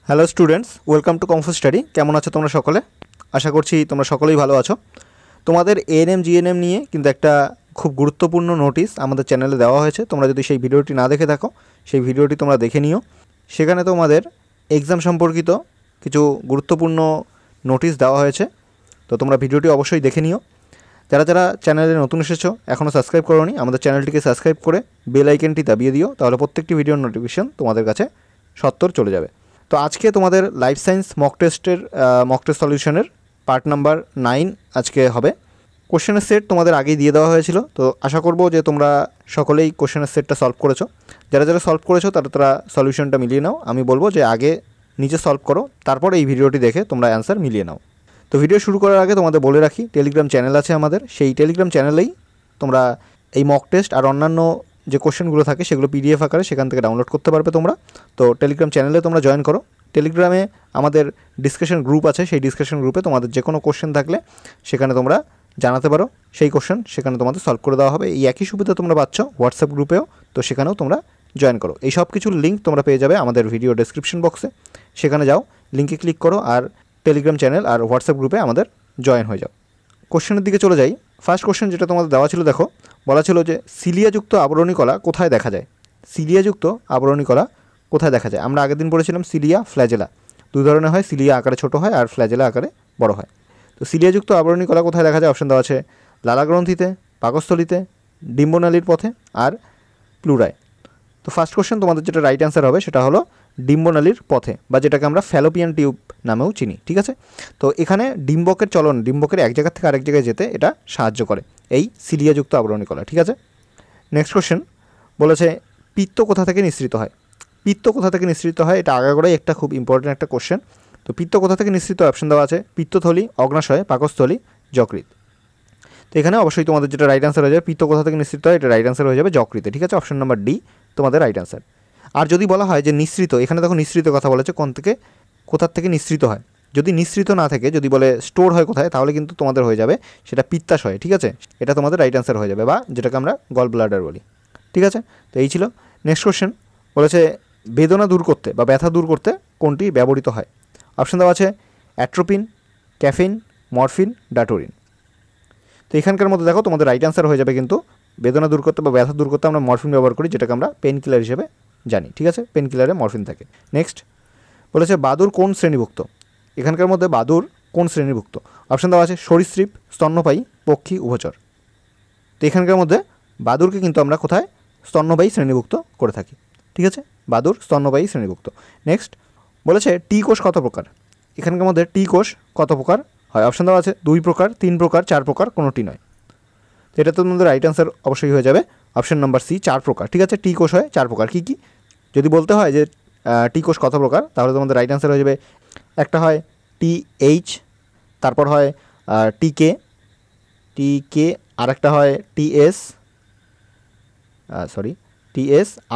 Hello students, welcome to comfort study. কেমন আছো তোমরা সকলে? আশা করছি তোমরা সকলেই ভালো আছো। তোমাদের এএনএম জিএনএম নিয়ে কিন্তু একটা খুব গুরুত্বপূর্ণ নোটিশ আমাদের চ্যানেলে দেওয়া হয়েছে। তোমরা যদি সেই ভিডিওটি না দেখে থাকো, সেই ভিডিওটি তোমরা দেখে নিও। সেখানে তোমাদের এক্সাম সম্পর্কিত কিছু গুরুত্বপূর্ণ নোটিশ দেওয়া হয়েছে, তো তোমরা ভিডিওটি অবশ্যই দেখে নিও। যারা যারা চ্যানেলে নতুন এসেছো, এখনও সাবস্ক্রাইব করোনি, আমাদের চ্যানেলটিকে সাবস্ক্রাইব করে বেল আইকনটি দাবিয়ে দিও, তাহলে প্রত্যেকটি ভিডিওর নোটিফিকেশন তোমাদের কাছে সত্বর চলে যাবে। তো আজকে তোমাদের লাইফ সায়েন্স মক টেস্ট সলিউশনের পার্ট নাম্বার 9 আজকে হবে। কোশ্চেনের সেট তোমাদের আগেই দিয়ে দেওয়া হয়েছিল, তো আশা করব যে তোমরা সকলেই কোশ্চেনের সেটটা সলভ করেছো। যারা যারা সলভ করেছো তারা সলিউশনটা মিলিয়ে নাও। আমি বলবো যে আগে নিজে সলভ করো, তারপর এই ভিডিওটি দেখে তোমরা অ্যান্সার মিলিয়ে নাও। তো ভিডিও শুরু করার আগে তোমাদের বলে রাখি, টেলিগ্রাম চ্যানেল আছে আমাদের, সেই টেলিগ্রাম চ্যানেলেই তোমরা এই মক টেস্ট আর অন্যান্য যে কোশ্চেনগুলো থাকে সেগুলো পিডিএফ আকারে সেখান থেকে ডাউনলোড করতে পারবে তোমরা। তো টেলিগ্রাম চ্যানেলে তোমরা জয়েন করো। টেলিগ্রামে আমাদের ডিসকাশন গ্রুপ আছে, সেই ডিসকাশন গ্রুপে তোমাদের যে কোনো কোশ্চেন থাকলে সেখানে তোমরা জানাতে পারো, সেই কোশ্চেন সেখানে তোমাদের সলভ করে দেওয়া হবে। এই একই সুবিধা তোমরা পাচ্ছ হোয়াটসঅ্যাপ গ্রুপেও, তো সেখানেও তোমরা জয়েন করো। এই সব কিছুর লিঙ্ক তোমরা পেয়ে যাবে আমাদের ভিডিও ডেসক্রিপশন বক্সে, সেখানে যাও, লিঙ্কে ক্লিক করো আর টেলিগ্রাম চ্যানেল আর হোয়াটসঅ্যাপ গ্রুপে আমাদের জয়েন হয়ে যাও। কোশ্চেনের দিকে চলে যাই। ফার্স্ট কোশ্চেন যেটা তোমাদের দেওয়া ছিল, দেখো বলা ছিল যে সিলিয়াযুক্ত আবরণী কলা কোথায় দেখা যায়। সিলিয়াযুক্ত আবরণী কলা কোথায় দেখা যায়? আমরা আগের দিন পড়েছিলাম সিলিয়া, ফ্ল্যাজেলা, দুই ধরনের হয়। সিলিয়া আকারে ছোটো হয় আর ফ্ল্যাজেলা আকারে বড় হয়। তো সিলিয়াযুক্ত আবরণী কলা কোথায় দেখা যায়? অপশন দেওয়া আছে লালাগ্রন্থিতে, পাকস্থলিতে, ডিম্বনালীর পথে আর প্লুরায়। তো ফার্স্ট কোশ্চেন তোমাদের যেটা রাইট অ্যান্সার হবে সেটা হলো ডিম্বনালীর পথে, বা যেটাকে আমরা ফ্যালোপিয়ান টিউব নামেও চিনি। ঠিক আছে, তো এখানে ডিম্বকের চলন, ডিম্বকের এক জায়গা থেকে আরেক জায়গায় যেতে এটা সাহায্য করে এই সিলিয়াযুক্ত আবরণী কলা। ঠিক আছে, নেক্সট কোশ্চেন বলেছে পিত্ত কোথা থেকে নিঃসৃত হয়। পিত্ত কোথা থেকে নিঃসৃত হয়, এটা আগাগোড়াই একটা খুব ইম্পর্টেন্ট একটা কোশ্চেন। তো পিত্ত কোথা থেকে নিঃসৃত অপশন দেওয়া আছে পিত্তথলি, অগ্নাশয়, পাকস্থলী, যকৃৎ। তো এখানে অবশ্যই তোমাদের যেটা রাইট অ্যান্সার হয়ে যাবে, পিত্ত কোথা থেকে নিঃসৃত হয়, এটা রাইট অ্যান্সার হয়ে যাবে যকৃতে। ঠিক আছে, অপশন নাম্বার ডি তোমাদের রাইট অ্যান্সার। আর যদি বলা হয় যে নিঃসৃত, এখানে দেখো নিঃসৃত কথা বলেছে, কোথার থেকে নিঃসৃত হয়। যদি নিঃসৃত না থেকে যদি বলে স্টোর হয় কোথায়, তাহলে কিন্তু তোমাদের হয়ে যাবে সেটা পিত্তাশয়। ঠিক আছে, এটা তোমাদের রাইট অ্যান্সার হয়ে যাবে, বা যেটাকে আমরা গল ব্লাডার বলি। ঠিক আছে, তো এই ছিল। নেক্সট কোশ্চেন বলেছে বেদনা দূর করতে বা ব্যথা দূর করতে কোনটি ব্যবহৃত হয়। অপশন দেওয়া আছে অ্যাট্রোপিন, ক্যাফিন, মরফিন, ডাটোরিন। তো এখানকার মধ্যে দেখো তোমাদের রাইট অ্যান্সার হয়ে যাবে কিন্তু বেদনা দূর করতে বা ব্যথা দূর করতে আমরা মরফিন ব্যবহার করি, যেটাকে আমরা পেন কিলার হিসেবে জানি। ঠিক আছে, পেন কিলারে মরফিন থাকে। নেক্সট বলেছে বাদুর কোন শ্রেণীভুক্ত। এখানকার মধ্যে বাদুর কোন শ্রেণীভুক্ত? অপশন দেওয়া আছে সরীসৃপ, স্তন্যপায়ী, পক্ষী, উভচর। তো এখানকার মধ্যে বাদুরকে কিন্তু আমরা কোথায় স্তন্যপায়ী শ্রেণীভুক্ত করে থাকি। ঠিক আছে, বাদুর স্তন্যপায়ী শ্রেণীভুক্ত। নেক্সট বলেছে টি কোষ কত প্রকার। এখানকার মধ্যে টি কোষ কত প্রকার হয়? অপশন দেওয়া আছে 2 প্রকার, 3 প্রকার, 4 প্রকার, কোনোটি নয়। তো এটা তো তোমাদের রাইট অ্যান্সার অবশ্যই হয়ে যাবে অপশন নাম্বার সি, 4 প্রকার। ঠিক আছে, টি কোষ হয় 4 প্রকার। কী কী যদি বলতে হয় যে টি কোষ কত প্রকার, তাহলে তোমাদের রাইট অ্যান্সার হয়ে যাবে একটা হয় টিএইচ, তারপর হয় টিকে, আর একটা হয় টিএস,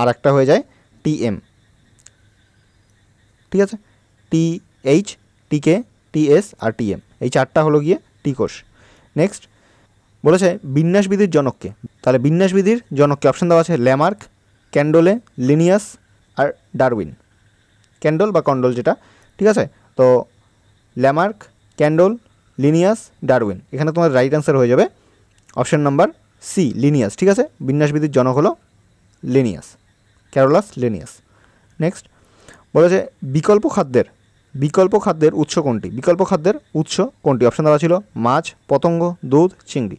আর একটা হয়ে যায় টিএম। ঠিক আছে, টিএইচ, টিকে, টিএস আর টিএম, এই 4টা হলো গিয়ে টি কোষ। নেক্সট বলেছে বিন্যাসবিধির জনককে। তাহলে বিন্যাসবিধির জনককে অপশন দেওয়া আছে ল্যামার্ক, ক্যান্ডলে, লিনিয়াস আর ডারউইন। ক্যান্ডল বা কন্ডল যেটা। ঠিক আছে, তো ল্যামার্ক, ক্যান্ডল, লিনিয়াস, ডারউইন। এখানে তোমার রাইট অ্যান্সার হয়ে যাবে অপশন নাম্বার সি, লিনিয়াস। ঠিক আছে, বিন্যাসবিধির জনক হলো লিনিয়াস, ক্যারোলাস লিনিয়াস। নেক্সট বলেছে বিকল্প খাদ্যের উৎস কোনটি। বিকল্প খাদ্যের উৎস কোনটি? অপশন দেওয়া ছিল মাছ, পতঙ্গ, দুধ, চিংড়ি।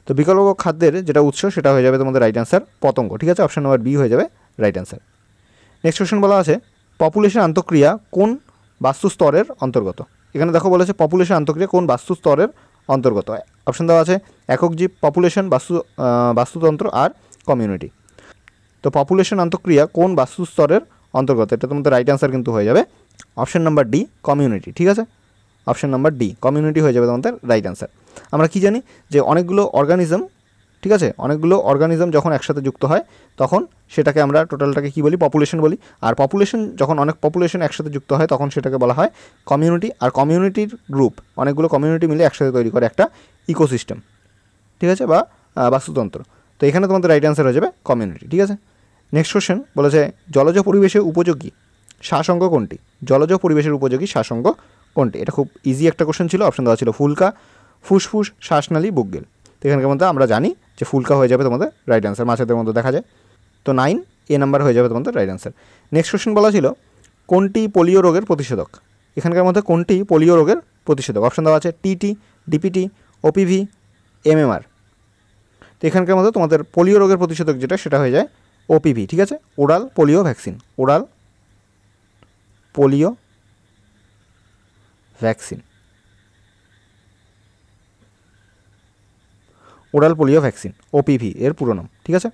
তো বিকল্প খাদ্যের যেটা উৎস সেটা হয়ে যাবে তোমাদের রাইট অ্যান্সার পতঙ্গ। ঠিক আছে, অপশন নাম্বার বি হয়ে যাবে রাইট অ্যান্সার। নেক্সট কোশ্চেন বলা আছে পপুলেশন আন্তঃক্রিয়া কোন বাস্তুস্তরের অন্তর্গত। এখানে দেখো বলেছে পপুলেশন আন্তঃক্রিয়া কোন বাস্তুস্তরের অন্তর্গত। অপশন দেওয়া আছে একক জীব, পপুলেশন, বাস্তুতন্ত্র আর কমিউনিটি। তো পপুলেশন আন্তঃক্রিয়া কোন বাস্তুস্তরের অন্তর্গত, এটা তোমাদের রাইট অ্যান্সার কিন্তু হয়ে যাবে অপশন নাম্বার ডি, কমিউনিটি। ঠিক আছে, অপশন নাম্বার ডি, কমিউনিটি হয়ে যাবে তোমাদের রাইট অ্যান্সার। আমরা কি জানি যে অনেকগুলো অর্গানিজম, ঠিক আছে, অনেকগুলো অর্গানিজম যখন একসাথে যুক্ত হয় তখন সেটাকে আমরা টোটালটাকে কী বলি? পপুলেশন বলি। আর পপুলেশন যখন অনেক পপুলেশন একসাথে যুক্ত হয় তখন সেটাকে বলা হয় কমিউনিটি। আর কমিউনিটির গ্রুপ, অনেকগুলো কমিউনিটি মিলে একসাথে তৈরি করে একটা ইকোসিস্টেম। ঠিক আছে, বা বাস্তুতন্ত্র। তো এখানে তোমাদের রাইট অ্যান্সার হয়ে যাবে কমিউনিটি। ঠিক আছে, নেক্সট কোশ্চেন বলেছে জলজ পরিবেশে উপযোগী শ্বাস অঙ্গ কোনটি। জলজ পরিবেশের উপযোগী শ্বাসঙ্গ কোনটি? এটা খুব ইজি একটা কোশ্চেন ছিল। অপশন দেওয়া ছিল ফুলকা, ফুসফুস, শ্বাসনালী, বুকগিল। তো এখানকার মধ্যে আমরা জানি যে ফুলকা হয়ে যাবে তোমাদের রাইট অ্যান্সার, মাছেদের মধ্যে দেখা যায়। তো 9 এ নাম্বার হয়ে যাবে তোমাদের রাইট অ্যান্সার। নেক্সট কোশ্চেন বলা ছিল কোনটি পোলিও রোগের প্রতিষেধক? এখানকার মধ্যে কোনটি পোলিও রোগের প্রতিষেধক? অপশন দেওয়া আছে টিটি, ডিপিটি, ওপিভি, এমএমআর। তো এখানকার মধ্যে তোমাদের পোলিও রোগের প্রতিষেধক যেটা সেটা হয়ে যায় ওপিভি, ঠিক আছে, oral polio vaccine, oral polio vaccine, oral polio vaccine, OPV এর পুরো নাম, ঠিক আছে।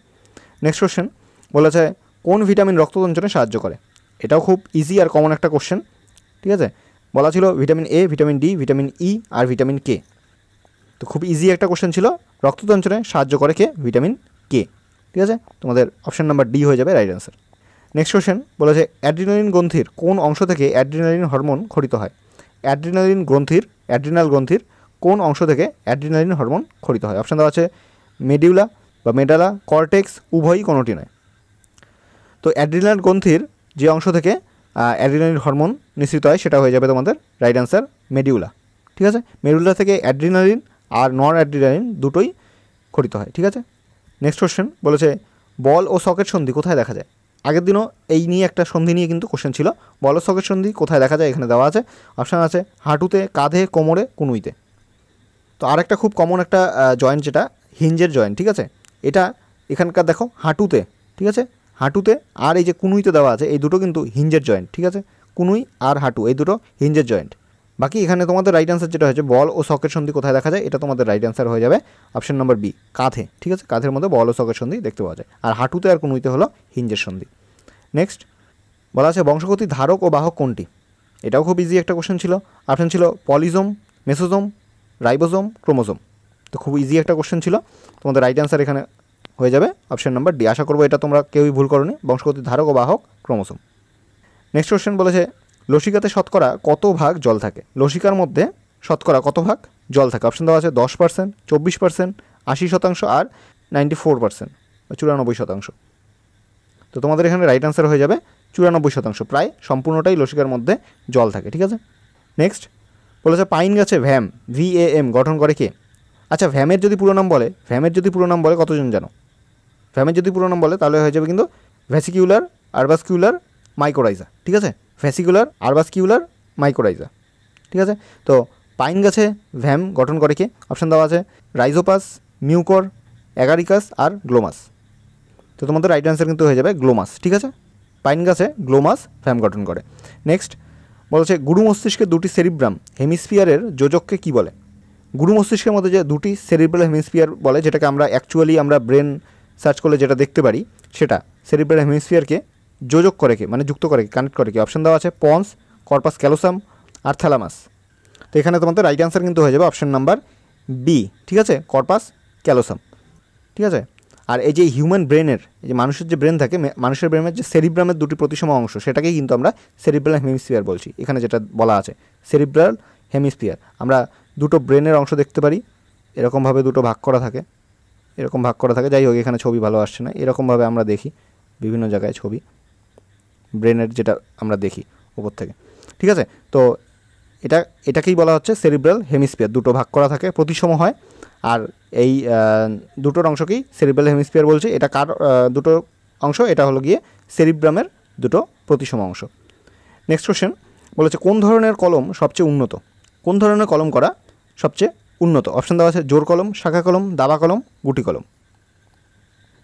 নেক্সট কোশ্চেন বলেছে কোন ভিটামিন রক্ত সঞ্চালনে সাহায্য করে? এটাও খুব ইজি আর কমন একটা কোশ্চেন, ঠিক আছে। বলা ছিল vitamin A, vitamin D, vitamin E আর ভিটামিন কে। তো খুব ইজি একটা কোশ্চেন ছিল, রক্ত সঞ্চালনে সাহায্য করে কে? ভিটামিন কে, ঠিক আছে। তোমাদের অপশন নাম্বার ডি হয়ে যাবে রাইট অ্যান্সার। নেক্সট কোশ্চেন বলেছে অ্যাড্রিনালিন গ্রন্থির কোন অংশ থেকে অ্যাড্রিনালিন হরমোন খরিত হয়? অ্যাড্রিনাল গ্রন্থির কোন অংশ থেকে অ্যাড্রিনালিন হরমোন খরিত হয়? অপশন দেওয়া আছে মেডিউলা বা মেডালা, কর্টেক্স, উভয়ই কোনোটি নয়। তো অ্যাড্রিনাল গ্রন্থির যে অংশ থেকে অ্যাড্রিনালিন হরমোন নিঃসৃত হয় সেটা হয়ে যাবে তোমাদের রাইট অ্যান্সার মেডিউলা, ঠিক আছে। মেডুলা থেকে অ্যাড্রিনালিন আর নন অ্যাড্রিনালিন দুটোই খরিত হয়, ঠিক আছে। নেক্সট কোশ্চেন বলেছে বল ও সকেট সন্ধি কোথায় দেখা যায়? আগের দিনও এই নিয়ে একটা সন্ধি নিয়ে কিন্তু কোশ্চেন ছিল। বল ও সকেট সন্ধি কোথায় দেখা যায়? এখানে দেওয়া আছে অপশান আছে হাঁটুতে, কাঁধে, কোমরে, কুনুইতে। তো আরেকটা খুব কমন একটা জয়েন্ট যেটা হিঞ্জের জয়েন্ট, ঠিক আছে। এটা এখানকার দেখো হাঁটুতে, ঠিক আছে, হাঁটুতে আর এই যে কুনুইতে দেওয়া আছে এই দুটো কিন্তু হিঞ্জের জয়েন্ট, ঠিক আছে। কুনুই আর হাঁটু এই দুটো হিঞ্জের জয়েন্ট। বাকি এখানে তোমাদের রাইট অ্যান্সার যেটা হয়েছে বল ও সকেট সন্ধি কোথায় দেখা যায়, এটা তোমাদের রাইট অ্যান্সার হয়ে যাবে অপশন নাম্বার বি, কাঁধে, ঠিক আছে। কাঁধের মধ্যে বল ও সকেট সন্ধি দেখতে পাওয়া যায়, আর হাঁটুতে আর কুনুইতে হলো হিঞ্জের সন্ধি। নেক্সট বলা আছে বংশগতির ধারক ও বাহক কোনটি? এটাও খুব ইজি একটা কোশ্চেন ছিল। অপশন ছিল পলিজোম, মেসোজোম, রাইবোজোম, ক্রোমোজোম। তো খুব ইজি একটা কোশ্চেন ছিল, তোমাদের রাইট অ্যান্সার এখানে হয়ে যাবে অপশন নাম্বার ডি। আশা করবো এটা তোমরা কেউই ভুল করোনি, বংশগতির ধারক ও বাহক ক্রোমোজোম। নেক্সট কোশ্চেন বলেছে লসিকাতে শতকরা কত ভাগ জল থাকে? লসিকার মধ্যে শতকরা কত ভাগ জল থাকে? অপশন দেওয়া আছে 10%, 24%, 80% আর 94%, 94%। তো তোমাদের এখানে রাইট অ্যান্সার হয়ে যাবে 94%, প্রায় সম্পূর্ণটাই লসিকার মধ্যে জল থাকে, ঠিক আছে। নেক্সট বলেছে পাইন গাছে ভ্যাম, VAM গঠন করে কে? আচ্ছা ভ্যামের যদি পুরো নাম বলে কতজন জানো? ভ্যামের যদি পুরো নাম বলে তাহলে হয়ে যাবে কিন্তু ভ্যাসিকিউলার আরবাসকিউলার মাইকোরাইজা, ঠিক আছে। ভ্যাসিকুলার আরবাসকিউলার মাইকোরাইজা, ঠিক আছে। তো পাইন গাছে ভ্যাম গঠন করে কে? অপশান দেওয়া আছে রাইজোপাস, মিউকর, অ্যাগারিকাস আর গ্লোমাস। তো তোমাদের রাইট অ্যান্সার কিন্তু হয়ে যাবে গ্লোমাস, ঠিক আছে। পাইন গাছে গ্লোমাস ভ্যাম গঠন করে। নেক্সট বলছে গুরু মস্তিষ্কের দুটি সেরিব্রাম হেমিস্ফিয়ারের যোজককে কী বলে? গুরু মস্তিষ্কের মধ্যে যে দুটি সেরিব্রাল হেমিস্ফিয়ার বলে, যেটাকে আমরা অ্যাকচুয়ালি আমরা ব্রেন সার্চ করলে যেটা দেখতে পারি, সেটা সেরিব্রাল হেমিস্ফিয়ারকে যোজক করে কে, মানে যুক্ত করে কে, কানেক্ট করে কে? অপশন দেওয়া আছে পন্স, কর্পাস ক্যালোসাম আর থ্যালামাস। তো এখানে তোমাদের রাইট অ্যান্সার কিন্তু হয়ে যাবে অপশন নাম্বার বি, ঠিক আছে, কর্পাস ক্যালোসাম, ঠিক আছে। আর এই যে হিউম্যান ব্রেনের, এই যে মানুষের যে ব্রেন থাকে, মানুষের ব্রেনের যে সেরিব্রামের দুটি প্রতিসম অংশ, সেটাকেই কিন্তু আমরা সেরিব্রাল হেমিস্ফিয়ার বলছি। এখানে যেটা বলা আছে সেরিব্রাল হেমিস্ফিয়ার, আমরা দুটো ব্রেনের অংশ দেখতে পারি, এরকমভাবে দুটো ভাগ করা থাকে, এরকম ভাগ করা থাকে। যাই হোক এখানে ছবি ভালো আসছে না, এরকমভাবে আমরা দেখি বিভিন্ন জায়গায় ছবি ব্রেনের, যেটা আমরা দেখি উপর থেকে, ঠিক আছে। তো এটাকেই বলা হচ্ছে সেরিব্রাল হেমিস্ফিয়ার, দুটো ভাগ করা থাকে, প্রতিসম হয়, আর এই দুটোর অংশকেই সেরিব্রাল হেমিস্ফিয়ার বলছে। এটা কার দুটো অংশ? এটা হলো গিয়ে সেরিব্রামের দুটো প্রতিসম অংশ। নেক্সট কোশ্চেন বলেছে কোন ধরনের কলম সবচেয়ে উন্নত? কোন ধরনের কলম করা সবচেয়ে উন্নত? অপশন দেওয়া আছে জোর কলম, শাখা কলম, দাবা কলম, গুটি কলম।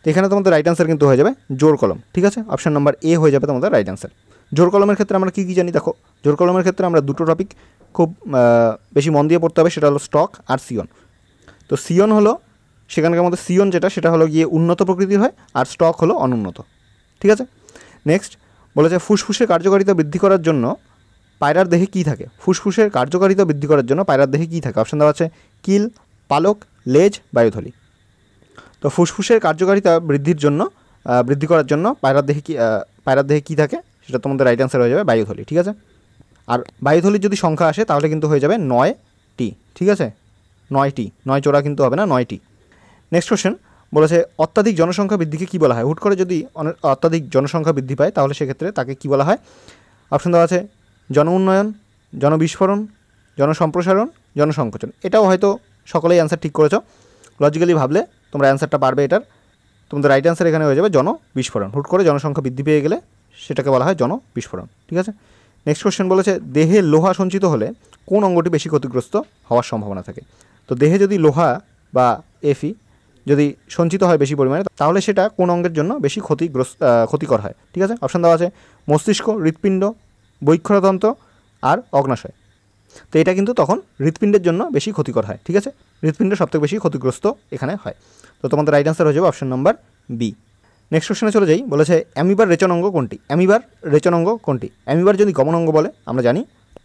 তো এখানে তোমাদের রাইট অ্যান্সার কিন্তু হয়ে যাবে জোর কলম, ঠিক আছে। অপশন নাম্বার এ হয়ে যাবে তোমাদের রাইট অ্যান্সার। জোর কলমের ক্ষেত্রে আমরা কী কী জানি দেখো। জোর কলমের ক্ষেত্রে আমরা দুটো টপিক খুব বেশি মন দিয়ে পড়তে হবে, সেটা হলো স্টক আর সিয়ন। তো সিয়ন হলো সেখানকার মধ্যে সিয়ন যেটা, সেটা হলো গিয়ে উন্নত প্রকৃতির হয়, আর স্টক হলো অনুন্নত, ঠিক আছে। নেক্সট বলেছে ফুসফুসের কার্যকারিতা বৃদ্ধি করার জন্য পায়রার দেহে কী থাকে? ফুসফুসের কার্যকারিতা বৃদ্ধি করার জন্য পায়রার দেহে কী থাকে? অপশন দেওয়া আছে কিল, পালক, লেজ, বায়ুথলি। তো ফুসফুসের কার্যকারিতা বৃদ্ধি করার জন্য পায়রার দেহে কী থাকে? সেটা তোমাদের রাইট অ্যান্সার হয়ে যাবে বায়ুথলি, ঠিক আছে। আর বায়ুথলির যদি সংখ্যা আসে তাহলে কিন্তু হয়ে যাবে 9টি, ঠিক আছে। 9টি, 9 জোড়া কিন্তু হবে না, 9টি। নেক্সট কোশ্চেন বলেছে অত্যাধিক জনসংখ্যা বৃদ্ধিকে কী বলা হয়? হুট করে যদি অত্যাধিক জনসংখ্যা বৃদ্ধি পায় তাহলে সেক্ষেত্রে তাকে কী বলা হয়? অপশন দেওয়া আছে জন উন্নয়ন, জনবিস্ফোরণ, জনসম্প্রসারণ, জনসংকোচন। এটাও হয়তো সকলেই অ্যান্সার ঠিক করেছো। লজিক্যালি ভাবলে তোমরা অ্যান্সারটা পারবে এটার। তোমাদের রাইট অ্যান্সার এখানে হয়ে যাবে জনবিস্ফোরণ। হুট করে জনসংখ্যা বৃদ্ধি পেয়ে গেলে সেটাকে বলা হয় জনবিস্ফোরণ। ঠিক আছে। নেক্সট কোশ্চেন বলেছে দেহে লোহা সঞ্চিত হলে কোন অঙ্গটি বেশি ক্ষতিগ্রস্ত হওয়ার সম্ভাবনা থাকে? তো দেহে যদি লোহা বা এফি যদি সঞ্চিত হয় বেশি পরিমাণে, তাহলে সেটা কোন অঙ্গের জন্য বেশি ক্ষতিকর হয়? ঠিক আছে, অপশান দেওয়া আছে মস্তিষ্ক, হৃৎপিণ্ড, বৃক্ষতন্ত্র আর অগ্নাশয়। তো এটা কিন্তু তখন হৃৎপিণ্ডের জন্য বেশি ক্ষতিকর হয়। ঠিক আছে, হৃৎপিণ্ড সবথেকে বেশি ক্ষতিগ্রস্ত এখানে হয়। তো তোমাদের রাইট অ্যান্সার হয়ে যাবে অপশন নাম্বার বি। নেক্সট কোশ্চেনে চলে যাই। বলেছে অ্যামিবার রেচন অঙ্গ কোনটি? অ্যামিবার রেচন অঙ্গ কোনটি? অ্যামিবার যদি গমন অঙ্গ বলে আমরা জানি,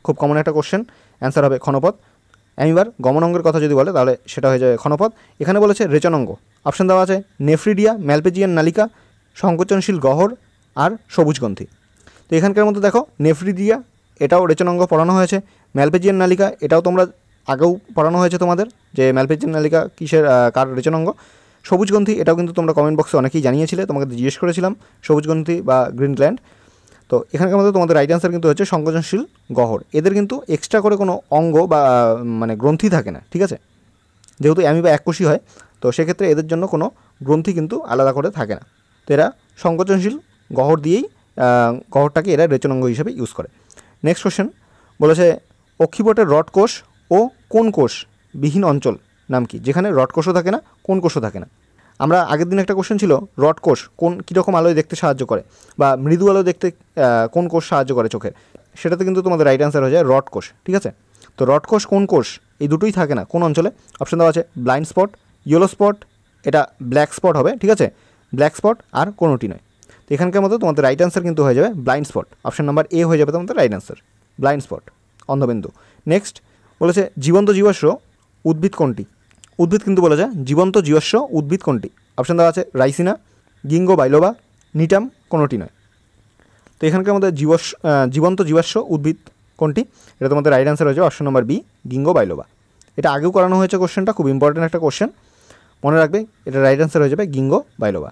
খুব কমন একটা কোশ্চেন, অ্যান্সার হবে ক্ষণপথ। অ্যামিবার গমন অঙ্গের কথা যদি বলে তাহলে সেটা হয়ে যায় ক্ষণপথ। এখানে বলেছে রেচন অঙ্গ, অপশান দেওয়া আছে নেফ্রিডিয়া, ম্যালপেজিয়ান নালিকা, সংকোচনশীল গহ্বর আর সবুজগ্রন্থি। তো এখানকার মধ্যে দেখো নেফ্রিডিয়া এটাও রেচন অঙ্গ পড়ানো হয়েছে, ম্যালপেজিয়ান নালিকা এটাও তোমরা আগেও পড়ানো হয়েছে তোমাদের যে ম্যালপেজিয়ান নালিকা কিসের কার রেচন অঙ্গ। সবুজগ্রন্থি এটাও কিন্তু তোমরা কমেন্ট বক্সে অনেকেই জানিয়েছিলে, তোমাকে জিজ্ঞেস করেছিলাম সবুজগ্রন্থি বা গ্রিন গ্ল্যান্ড। তো এখানকার মধ্যে তোমাদের রাইট অ্যান্সার কিন্তু হচ্ছে সংকোচনশীল গহ্বর। এদের কিন্তু এক্সট্রা করে কোনো অঙ্গ বা মানে গ্রন্থি থাকে না। ঠিক আছে, যেহেতু অ্যামিবা এককোষী হয় তো সেক্ষেত্রে এদের জন্য কোনো গ্রন্থি কিন্তু আলাদা করে থাকে না। তো এরা সংকোচনশীল গহ্বর দিয়েই গহ্বরটাকে এরা রেচন অঙ্গ হিসেবে ইউজ করে। নেক্সট কোশ্চেন বলেছে অক্ষিপটের রড কোষ ও কোন কোষ বিহীন অঞ্চল নাম কি? যেখানে রড কোষও থাকে না, কোন কোষও থাকে না। আমরা আগের দিন একটা কোশ্চেন ছিল রড কোষ কোন কীরকম আলোয় দেখতে সাহায্য করে বা মৃদু আলো দেখতে কোন কোষ সাহায্য করে চোখের, সেটাতে কিন্তু তোমাদের রাইট অ্যান্সার হয়ে যায় রড কোষ। ঠিক আছে, তো রড কোষ কোন কোষ এই দুটোই থাকে না কোন অঞ্চলে? অপশান দেওয়া আছে ব্লাইন্ড স্পট, ইয়েলো স্পট, এটা ব্ল্যাক স্পট হবে। ঠিক আছে, ব্ল্যাক স্পট আর কোনোটি নয়। তো এখানকার মতো তোমাদের রাইট অ্যান্সার কিন্তু হয়ে যাবে blind spot. Option number A হয়ে যাবে তোমাদের রাইট অ্যান্সার, ব্লাইন্ড স্পট, অন্ধবিন্দু। নেক্সট বলেছে জীবন্ত জীবাশ্ম উদ্ভিদ কোনটি? উদ্ভিদ কিন্তু বলা যায় জীবন্ত জীবাশ্ম উদ্ভিদ কোনটি? অপশান দেওয়া আছে রাইসিনা, গিঙ্গো বাইলোবা, নিটাম, কোনোটি নয়। তো এখানকার মধ্যে জীবন্ত জীবাশ্ম উদ্ভিদ কোনটি? এটা তোমাদের রাইট অ্যান্সার হয়েছে অপশন নম্বর বি, গিঙ্গো বাইলোবা। এটা আগেও করানো হয়েছে কোশ্চেনটা, খুব ইম্পর্টেন্ট একটা কোশ্চেন, মনে রাখবে। এটা রাইট অ্যান্সার হয়ে যাবে গিঙ্গো বাইলোবা।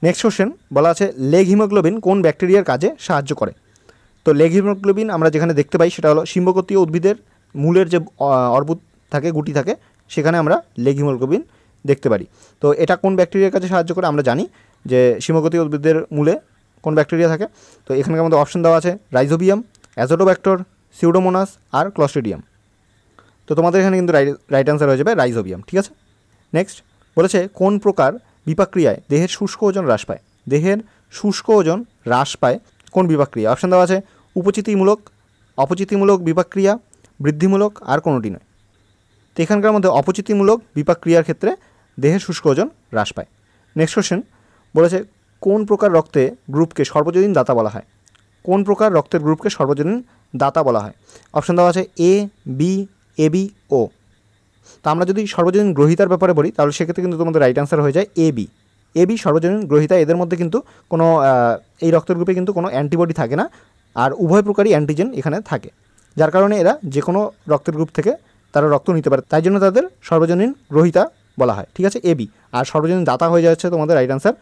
নেক্সট কোশ্চেন বলা আছে লেগ হিমোগ্লোবিন কোন ব্যাকটেরিয়ার কাজে সাহায্য করে? তো লেগ হিমোগ্লোবিন আমরা যেখানে দেখতে পাই সেটা হলো শিম্বকতীয় উদ্ভিদের মূলের যে অর্বুদ থাকে, গুটি থাকে, সেখানে আমরা লেগ হিমোগ্লোবিন দেখতে পারি। তো এটা কোন ব্যাকটেরিয়ার কাছে সাহায্য করে? আমরা জানি যে শিম্বকতীয় উদ্ভিদের মূলে কোন ব্যাকটেরিয়া থাকে। তো এখানকার মধ্যে অপশন দেওয়া আছে রাইজোবিয়াম, অ্যাজোটোব্যাক্টর, সিউডোমোনাস আর ক্লস্ট্রিডিয়াম। তো তোমাদের এখানে কিন্তু রাইট অ্যান্সার হয়ে যাবে রাইজোবিয়াম। ঠিক আছে, নেক্সট বলেছে কোন প্রকার বিপাক্রিয়ায় দেহের শুষ্ক ওজন হ্রাস পায়? দেহের শুষ্ক ওজন হ্রাস পায় কোন বিপাক্রিয়া? অপশন দেওয়া আছে উপচিতিমূলক, অপচিতিমূলক বিপাক্রিয়া, বৃদ্ধিমূলক আর কোনোটি নয়। তো এখানকার মধ্যে অপচিতিমূলক বিপাক্রিয়ার ক্ষেত্রে দেহের শুষ্ক ওজন হ্রাস পায়। নেক্সট কোশ্চেন বলেছে কোন প্রকার রক্তে গ্রুপকে সর্বজনীন দাতা বলা হয়? কোন প্রকার রক্তের গ্রুপকে সর্বজনীন দাতা বলা হয়? অপশন দেওয়া আছে এ, বি, এবি, ও। তো আমরা যদি সর্বজনীন গ্রহিতার ব্যাপারে বলি তাহলে সেক্ষেত্রে কিন্তু তোমাদের রাইট অ্যান্সার হয়ে যায় এ বি। এ বি সর্বজনীন গ্রহিতা। এদের মধ্যে কিন্তু কোনো এই রক্তের গ্রুপে কিন্তু কোনো অ্যান্টিবডি থাকে না, আর উভয় প্রকারই অ্যান্টিজেন এখানে থাকে, যার কারণে এরা যে কোনো রক্তের গ্রুপ থেকে তারা রক্ত নিতে পারে, তাই জন্য তাদের সর্বজনীন গ্রহিতা বলা হয়। ঠিক আছে, এ বি। আর সর্বজনীন দাতা হয়ে যাচ্ছে তোমাদের রাইট অ্যান্সার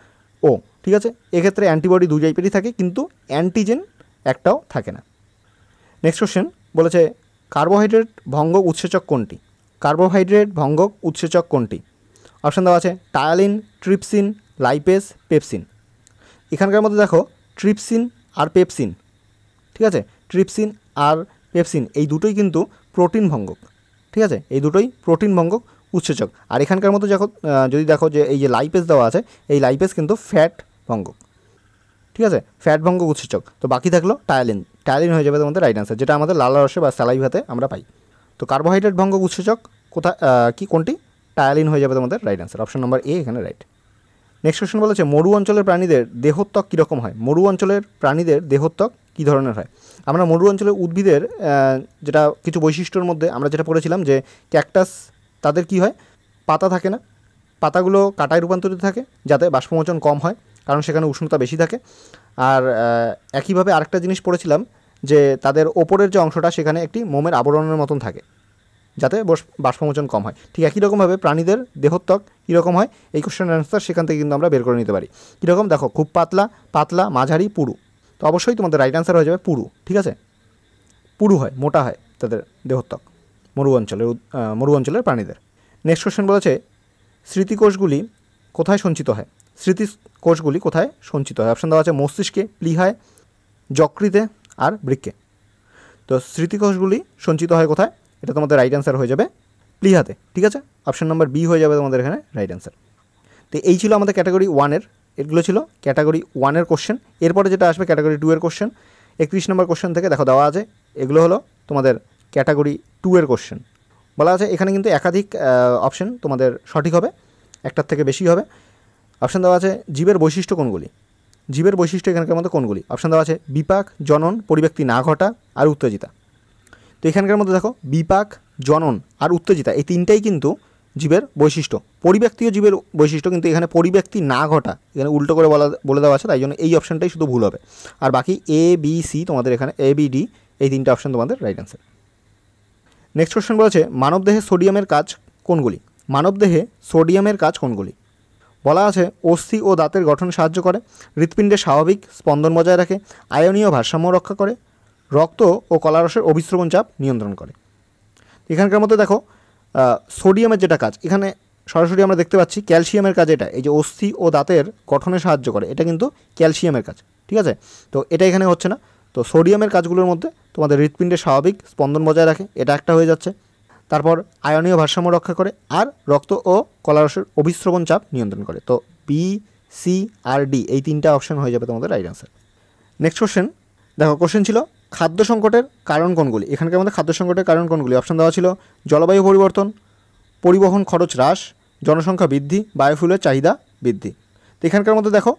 ও। ঠিক আছে, এক্ষেত্রে অ্যান্টিবডি দুই টাইপেরই থাকে কিন্তু অ্যান্টিজেন একটাও থাকে না। নেক্সট কোশ্চেন বলেছে কার্বোহাইড্রেট ভঙ্গক উৎসেচক কোনটি? কার্বোহাইড্রেট ভঙ্গক উৎসেচক কোনটি? অপশান দেওয়া আছে টায়ালিন, ট্রিপসিন, লাইপেজ, পেপসিন। এখানকার মধ্যে দেখো ট্রিপসিন আর পেপসিন। ঠিক আছে, ট্রিপসিন আর পেপসিন এই দুটোই কিন্তু প্রোটিন ভঙ্গক। ঠিক আছে, এই দুটোই প্রোটিন ভঙ্গক উৎসেচক। আর এখানকার মধ্যে যদি দেখো যে এই যে লাইপেজ দেওয়া আছে, এই লাইপেজ কিন্তু ফ্যাট ভঙ্গক। ঠিক আছে, ফ্যাট ভঙ্গক উৎসেচক। তো বাকি থাকলো টায়ালিন। টায়ালিন হয়ে যাবে তোমাদের রাইট অ্যান্সার, যেটা আমাদের লালা রসে বা স্যালাইভাতে আমরা পাই। তো কার্বোহাইড্রেট ভঙ্গক উৎসেচক কোনটি? টায়ালিন হয়ে যাবে তোমাদের রাইট অ্যান্সার, অপশন নম্বর এ এখানে রাইট। নেক্সট কোশ্চেন বলেছে মরু অঞ্চলের প্রাণীদের দেহত্বক কীরকম হয়? মরু অঞ্চলের প্রাণীদের দেহত্বক কী ধরনের হয়? আমরা মরু অঞ্চলের উদ্ভিদের যেটা কিছু বৈশিষ্ট্যর মধ্যে আমরা যেটা পড়েছিলাম যে ক্যাকটাস, তাদের কি হয়? পাতা থাকে না, পাতাগুলো কাঁটায় রূপান্তরিত থাকে যাতে বাষ্পমোচন কম হয়, কারণ সেখানে উষ্ণতা বেশি থাকে। আর একইভাবে আরেকটা জিনিস পড়েছিলাম যে তাদের ওপরের যে অংশটা সেখানে একটি মোমের আবরণের মতন থাকে যাতে বাষ্পমোচন কম হয়। ঠিক একই রকমভাবে প্রাণীদের দেহত্বক কীরকম হয় এই কোশ্চেনের অ্যান্সার সেখান থেকে কিন্তু আমরা বের করে নিতে পারি। কীরকম দেখো, খুব পাতলা, পাতলা, মাঝারি, পুরু। তো অবশ্যই তোমাদের রাইট অ্যান্সার হয়ে যাবে পুরু। ঠিক আছে, পুরু হয়, মোটা হয় তাদের দেহত্বক মরু অঞ্চলের প্রাণীদের। নেক্সট কোশ্চেন বলেছে স্মৃতিকোষগুলি কোথায় সঞ্চিত হয়? স্মৃতিকোষগুলি কোথায় সঞ্চিত হয়? অপশান দেওয়া আছে মস্তিষ্কে, প্লীহায়, যকৃতে আর বৃক্কে। তো স্মৃতিকোষগুলি সঞ্চিত হয় কোথায়? এটা তোমাদের রাইট অ্যান্সার হয়ে যাবে প্লীহাতে। ঠিক আছে, অপশান নাম্বার বি হয়ে যাবে তোমাদের এখানে রাইট অ্যান্সার। তো এই ছিল আমাদের ক্যাটাগরি 1-এর, এগুলো ছিল ক্যাটাগরি 1-এর কোশ্চেন। এরপরে যেটা আসবে ক্যাটাগরি 2-এর কোশ্চেন, 31 নম্বর কোশ্চেন থেকে দেখো দেওয়া আছে, এগুলো হলো তোমাদের ক্যাটাগরি 2-এর কোশ্চেন। বলা আছে এখানে কিন্তু একাধিক অপশন তোমাদের সঠিক হবে, একটার থেকে বেশি হবে। অপশান দেওয়া আছে জীবের বৈশিষ্ট্য কোনগুলি? জীবের বৈশিষ্ট্য এখানকার মধ্যে কোনগুলি? অপশান দেওয়া আছে বিপাক, জনন, পরিব্যক্তি না ঘটা আর উত্তেজিতা। তো এখানকার মধ্যে দেখো বিপাক, জনন আর উত্তেজিতা এই তিনটাই কিন্তু জীবের বৈশিষ্ট্য। পরিব্যক্তিও জীবের বৈশিষ্ট্য, কিন্তু এখানে পরিব্যক্তি না ঘটা এখানে উল্টো করে বলে দেওয়া আছে, তাই জন্য এই অপশানটাই শুধু ভুল হবে। আর বাকি এ বি সি তোমাদের এখানে এ বি ডি এই তিনটে অপশান তোমাদের রাইট অ্যান্সার। নেক্সট কোশ্চেন বলেছে মানবদেহে সোডিয়ামের কাজ কোনগুলি? মানবদেহে সোডিয়ামের কাজ কোনগুলি? বলা আছে অস্থি ও দাঁতের গঠনে সাহায্য করে, হৃৎপিণ্ডের স্বাভাবিক স্পন্দন বজায় রাখে, আয়নীয় ভারসাম্য রক্ষা করে, রক্ত ও কলারসের অভিস্রবণ চাপ নিয়ন্ত্রণ করে। এখানকার মধ্যে দেখো সোডিয়ামের যেটা কাজ, এখানে সরাসরি আমরা দেখতে পাচ্ছি ক্যালসিয়ামের কাজ এটা, এই যে অস্থি ও দাঁতের গঠনে সাহায্য করে এটা কিন্তু ক্যালসিয়ামের কাজ। ঠিক আছে, তো এটা এখানে হচ্ছে না। তো সোডিয়ামের কাজগুলোর মধ্যে তোমাদের হৃৎপিণ্ডের স্বাভাবিক স্পন্দন বজায় রাখে, এটা একটা হয়ে যাচ্ছে। তারপর আয়নীয় ভারসাম্য রক্ষা করে আর রক্ত ও কলারসের অভিস্রবণ চাপ নিয়ন্ত্রণ করে। তো বি সি আর ডি এই তিনটা অপশন হয়ে যাবে তোমাদের রাইট অ্যান্সার। নেক্সট কোশ্চেন দেখো, কোশ্চেন ছিল খাদ্য সংকটের কারণ কোনগুলি? এখানকার মধ্যে খাদ্য সংকটের কারণ কোনগুলি? অপশন দেওয়া ছিল জলবায়ু পরিবর্তন, পরিবহন খরচ হ্রাস, জনসংখ্যা বৃদ্ধি, বায়োফুয়েলের চাহিদা বৃদ্ধি। তো এখানকার মধ্যে দেখো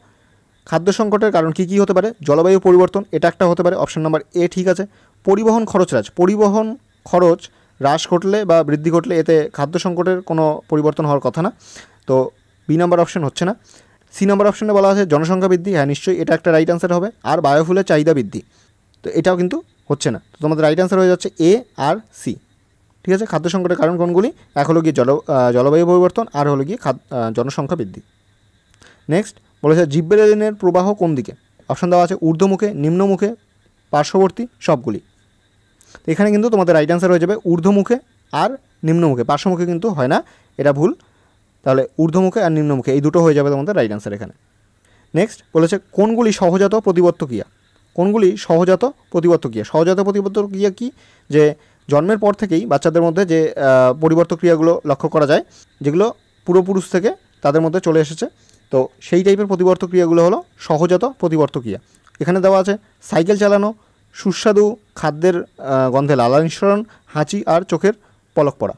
খাদ্য সংকটের কারণ কী কী হতে পারে? জলবায়ু পরিবর্তন এটা একটা হতে পারে, অপশন নাম্বার এ ঠিক আছে। পরিবহন খরচ হ্রাস, পরিবহন খরচ হ্রাস ঘটলে বা বৃদ্ধি ঘটলে এতে খাদ্য সংকটের কোনো পরিবর্তন হওয়ার কথা না, তো বি নাম্বার অপশন হচ্ছে না। সি নাম্বার অপশনে বলা আছে জনসংখ্যা বৃদ্ধি, হ্যাঁ নিশ্চয়ই এটা একটা রাইট অ্যান্সার হবে। আর বায়োফুয়েলের চাহিদা বৃদ্ধি, তো এটাও কিন্তু হচ্ছে না। তো তোমাদের রাইট অ্যান্সার হয়ে যাচ্ছে এ আর সি। ঠিক আছে, খাদ্য সংকটের কারণ কোনগুলি? এক হলো গিয়ে জলবায়ু পরিবর্তন, আর হলো গিয়ে জনসংখ্যা বৃদ্ধি। নেক্সট বলেছে জিব্রেলিনের প্রবাহ কোন দিকে? অপশান দেওয়া আছে ঊর্ধ্বমুখে, নিম্নমুখে, পার্শ্ববর্তী, সবগুলি। তো এখানে কিন্তু তোমাদের রাইট অ্যান্সার হয়ে যাবে ঊর্ধ্বমুখে আর নিম্নমুখে, পার্শ্বমুখে কিন্তু হয় না, এটা ভুল। তাহলে ঊর্ধ্বমুখে আর নিম্নমুখে এই দুটো হয়ে যাবে তোমাদের রাইট অ্যান্সার এখানে। নেক্সট বলেছে কোনগুলি সহজাত প্রতিবর্ত ক্রিয়া? কোনগুলি সহজাত প্রতিবর্ত ক্রিয়া? সহজাত প্রতিবর্ত ক্রিয়া কি? যে জন্মের পর থেকেই বাচ্চাদের মধ্যে যে পরিবর্ত ক্রিয়াগুলো লক্ষ্য করা যায়, যেগুলো পূর্বপুরুষ থেকে তাদের মধ্যে চলে এসেছে, তো সেই টাইপের প্রতিবর্ত ক্রিয়াগুলো হলো সহজাত প্রতিবর্ত ক্রিয়া। এখানে দেওয়া আছে সাইকেল চালানো, সুস্বাদু খাদ্যের গন্ধে লালা নিঃসরণ, হাঁচি আর চোখের পলক পড়া।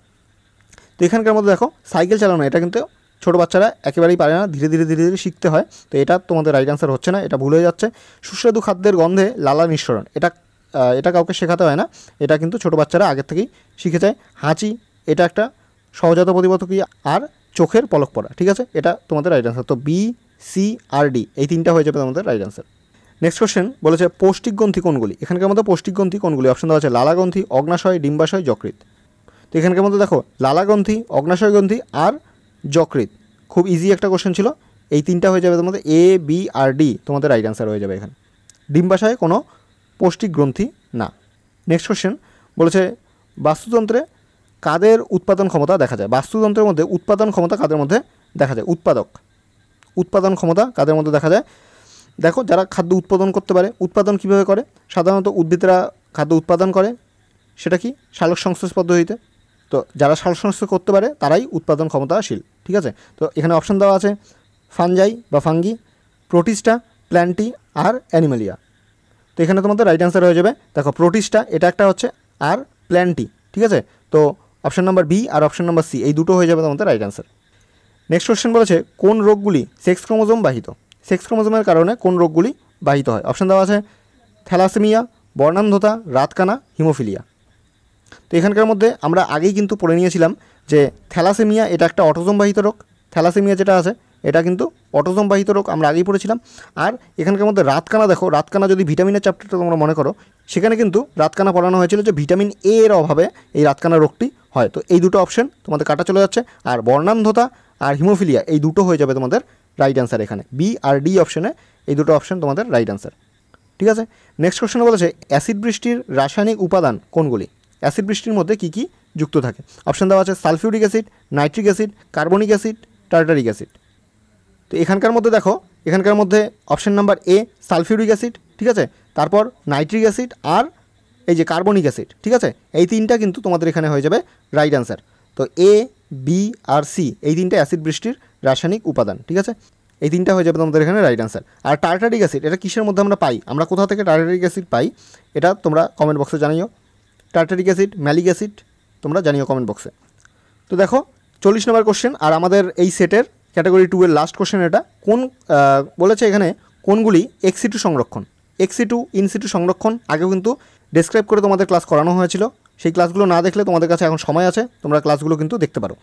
তো এখানকার মধ্যে দেখো সাইকেল চালানো এটা কিন্তু ছোটো বাচ্চারা একেবারেই পারে না, ধীরে ধীরে ধীরে ধীরে শিখতে হয়, তো এটা তোমাদের রাইট অ্যান্সার হচ্ছে না, এটা ভুল হয়ে যাচ্ছে। সুস্বাদু খাদ্যের গন্ধে লালা নিঃসরণ এটা কাউকে শেখাতে হয় না, এটা কিন্তু ছোটো বাচ্চারা আগের থেকেই শিখে যায়। হাঁচি এটা একটা সহজাত প্রতিবর্ত ক্রিয়া, আর চোখের পলক পড়া। ঠিক আছে, এটা তোমাদের রাইট অ্যান্সার। তো বি সি আর ডি এই তিনটা হয়ে যাবে তোমাদের রাইট অ্যান্সার। নেক্সট কোশ্চেন বলেছে পৌষ্টিক গ্রন্থি কোনগুলি? এখানকার মধ্যে পৌষ্টিক গ্রন্থি কোনগুলি? অপশন দেওয়া আছে লালা গ্রন্থি, অগ্নাশয়, ডিম্বাশয়, যকৃৎ। তো এখানকার মধ্যে দেখো লালা গ্রন্থি, অগ্নাশয় গ্রন্থি আর যকৃৎ, খুব ইজি একটা কোশ্চেন ছিল। এই তিনটা হয়ে যাবে তোমাদের এ বি আর ডি তোমাদের রাইট অ্যান্সার হয়ে যাবে এখানে। ডিম্বাশয়ে কোনো পৌষ্টিক গ্রন্থি না। নেক্সট কোশ্চেন বলেছে বাস্তুতন্ত্রে কাদের উৎপাদন ক্ষমতা দেখা যায়? বাস্তুতন্ত্রের মধ্যে উৎপাদন ক্ষমতা কাদের মধ্যে দেখা যায়? উৎপাদন ক্ষমতা কাদের মধ্যে দেখা যায়? দেখো যারা খাদ্য উৎপাদন করতে পারে। উৎপাদন কীভাবে করে? সাধারণত উদ্ভিদরা খাদ্য উৎপাদন করে, সেটা কি সালোক সংশ্লেষ পদ্ধতিতে। তো যারা সালোক সংশ্লেষ করতে পারে তারাই উৎপাদন ক্ষমতাশীল। ঠিক আছে, তো এখানে অপশান দেওয়া আছে ফানজাই বা ফাঙ্গি, প্রোটিস্টা, প্ল্যান্টি আর অ্যানিমালিয়া। তো এখানে তোমাদের রাইট অ্যান্সার হয়ে যাবে দেখো প্রোটিস্টা এটা একটা হচ্ছে, আর প্ল্যান্টি। ঠিক আছে, তো অপশান নাম্বার বি আর অপশান নাম্বার সি এই দুটো হয়ে যাবে তোমাদের রাইট অ্যান্সার। নেক্সট কোশ্চেন বলেছে কোন রোগগুলি সেক্স ক্রোমোজোম বাহিত? সেক্স ক্রোমোজোমের কারণে কোন রোগগুলি বাহিত হয়? অপশান দেওয়া আছে থ্যালাসেমিয়া, বর্ণান্ধতা, রাতকানা, হিমোফিলিয়া। তো এখানকার মধ্যে আমরা আগেই কিন্তু পড়ে নিয়েছিলাম যে থ্যালাসেমিয়া এটা একটা অটোজোম বাহিত রোগ। থ্যালাসেমিয়া যেটা আছে এটা কিন্তু অটোজোম বাহিত রোগ, আমরা আগেই পড়েছিলাম। আর এখানকার মধ্যে রাতকানা, দেখো রাতকানা যদি ভিটামিনের চ্যাপ্টারটা তোমরা মনে করো, সেখানে কিন্তু রাতকানা পড়ানো হয়েছিল যে ভিটামিন এ এর অভাবে এই রাতকানা রোগটি হয়। তো এই দুটো অপশন তোমাদের কাটা চলে যাচ্ছে। আর বর্ণান্ধতা আর হিমোফিলিয়া এই দুটো হয়ে যাবে তোমাদের রাইট অ্যান্সার এখানে। বি আর ডি অপশনে এই দুটো অপশন তোমাদের রাইট অ্যান্সার। ঠিক আছে। নেক্সট কোশ্চেনে বলেছে অ্যাসিড বৃষ্টির রাসায়নিক উপাদান কোনগুলি? অ্যাসিড বৃষ্টির মধ্যে কী কী যুক্ত থাকে? অপশান দেওয়া আছে sulphuric acid, nitric acid, carbonic acid, tartaric acid. তো এখানকার মধ্যে দেখো, এখানকার মধ্যে অপশান নাম্বার এ সালফিউরিক অ্যাসিড, ঠিক আছে, তারপর নাইট্রিক অ্যাসিড আর এই যে কার্বনিক অ্যাসিড, ঠিক আছে, এই তিনটা কিন্তু তোমাদের এখানে হয়ে যাবে রাইট অ্যান্সার। তো এ, বি আর সি এই তিনটা অ্যাসিড বৃষ্টির রাসায়নিক উপাদান, ঠিক আছে, এই তিনটা হয়ে যাবে তোমাদের এখানে রাইট অ্যান্সার। আর টার্টারিক অ্যাসিড এটা কিসের মধ্যে আমরা পাই, আমরা কোথা থেকে টার্টারিক অ্যাসিড পাই এটা তোমরা কমেন্ট বক্সে জানিও। টার্টারিক অ্যাসিড, ম্যালিক অ্যাসিড তোমরা জানিও কমেন্ট বক্সে। তো দেখো 40 নম্বর কোশ্চেন, আর আমাদের এই সেটের ক্যাটাগরি 2 এর লাস্ট কোশ্চেন এটা। কোন বলেছে এখানে কোনগুলি এক্সিটু সংরক্ষণ? এক্সিটু ইনসিটু সংরক্ষণ আগেও কিন্তু ডেসক্রাইব করে তোমাদের ক্লাস করানো হয়েছিল, সেই ক্লাসগুলো না দেখলে তোমাদের কাছে এখন সময় আছে, তোমরা ক্লাসগুলো কিন্তু দেখতে পারো।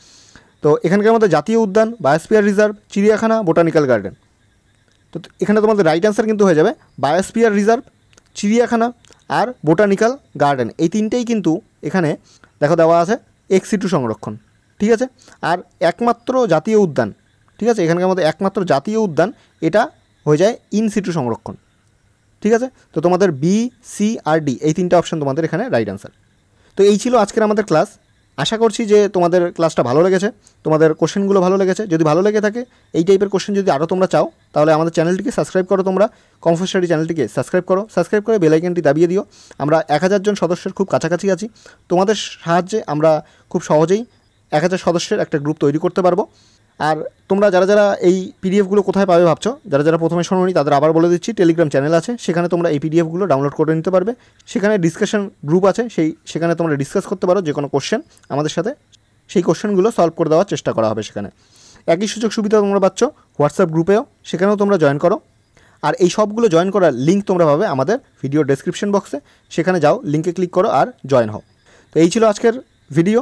তো এখানকার মধ্যে জাতীয় উদ্যান, বায়োস্ফিয়ার রিজার্ভ, চিড়িয়াখানা, বোটানিক্যাল গার্ডেন। তো এখানে তোমাদের রাইট অ্যান্সার কিন্তু হয়ে যাবে বায়োস্ফিয়ার রিজার্ভ, চিড়িয়াখানা আর বোটানিক্যাল গার্ডেন, এই তিনটেই কিন্তু এখানে দেখো দেওয়া আছে এক্সিটু সংরক্ষণ, ঠিক আছে। আর একমাত্র জাতীয় উদ্যান, ঠিক আছে, এখানকার মধ্যে একমাত্র জাতীয় উদ্যান এটা হয়ে যায় ইনসিটু সংরক্ষণ, ঠিক আছে। তো তোমাদের বি, সি আর ডি এই তিনটা অপশান তোমাদের এখানে রাইট অ্যান্সার। তো এই ছিল আজকের আমাদের ক্লাস। আশা করছি যে তোমাদের ক্লাসটা ভালো লেগেছে, তোমাদের কোশ্চেনগুলো ভালো লেগেছে। যদি ভালো লেগে থাকে, এই টাইপের কোশ্চেন যদি আরও তোমরা চাও, তাহলে আমাদের চ্যানেলটিকে সাবস্ক্রাইব করো, তোমরা কমফোর্ট স্টাডি চ্যানেলটিকে সাবস্ক্রাইব করো, সাবস্ক্রাইব করে বেল আইকনটি দাবিয়ে দিও। আমরা 1000 জন সদস্যের খুব কাছাকাছি আছি, তোমাদের সাহায্যে আমরা খুব সহজেই 1000 সদস্যের একটা গ্রুপ তৈরি করতে পারবো। আর তোমরা যারা যারা এই পিডিএফগুলো কোথায় পাবে ভাবছো, যারা যারা প্রথমে শোনোনি তাদের আবার বলে দিচ্ছি, টেলিগ্রাম চ্যানেল আছে, সেখানে তোমরা এই পিডিএফগুলো ডাউনলোড করে নিতে পারবে। সেখানে ডিসকাশন গ্রুপ আছে, সেখানে তোমরা ডিসকাস করতে পারো যে কোনো কোশ্চেন আমাদের সাথে, সেই কোশ্চেনগুলো সলভ করে দেওয়ার চেষ্টা করা হবে সেখানে। একই সুযোগ সুবিধা তোমরা পাচ্ছ হোয়াটসঅ্যাপ গ্রুপেও, সেখানেও তোমরা জয়েন করো। আর এই সবগুলো জয়েন করার লিঙ্ক তোমরা পাবে আমাদের ভিডিও ডেসক্রিপশন বক্সে, সেখানে যাও, লিঙ্কে ক্লিক করো আর জয়েন হও। তো এই ছিল আজকের ভিডিও,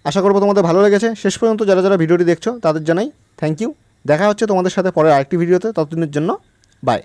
আশা করবো তোমাদের ভালো লেগেছে। শেষ পর্যন্ত যারা যারা ভিডিওটি দেখছো তাদের জানাই থ্যাংক ইউ। দেখা হচ্ছে তোমাদের সাথে পরের আরেকটি ভিডিওতে, ততদিনের জন্য বাই।